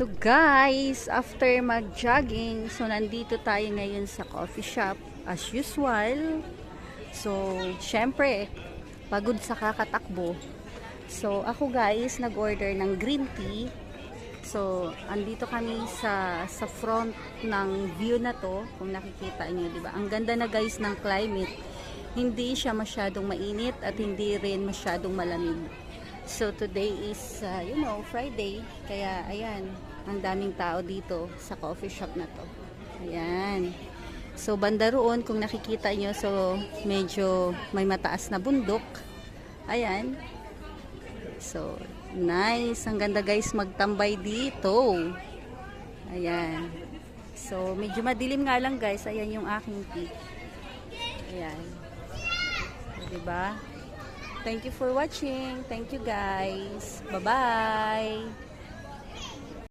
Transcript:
So guys, after mag-jogging, so nandito tayo ngayon sa coffee shop as usual. So, syempre, pagod sa kakatakbo. So, ako guys, nag-order ng green tea. So, andito kami sa front ng view na to, kung nakikita niyo, 'di ba? Ang ganda na guys ng climate. Hindi siya masyadong mainit at hindi rin masyadong malamig. So today is Friday, kaya ayan, ang daming tao dito sa coffee shop na to. Ayan. So banda roon kung nakikita nyo, so medyo may mataas na bundok. Ayan. So nice, ang ganda guys magtambay dito. Ayan. So medyo madilim nga lang guys, ayan yung aking peak. Ayan. So, diba? Thank you for watching. Thank you guys. Bye-bye.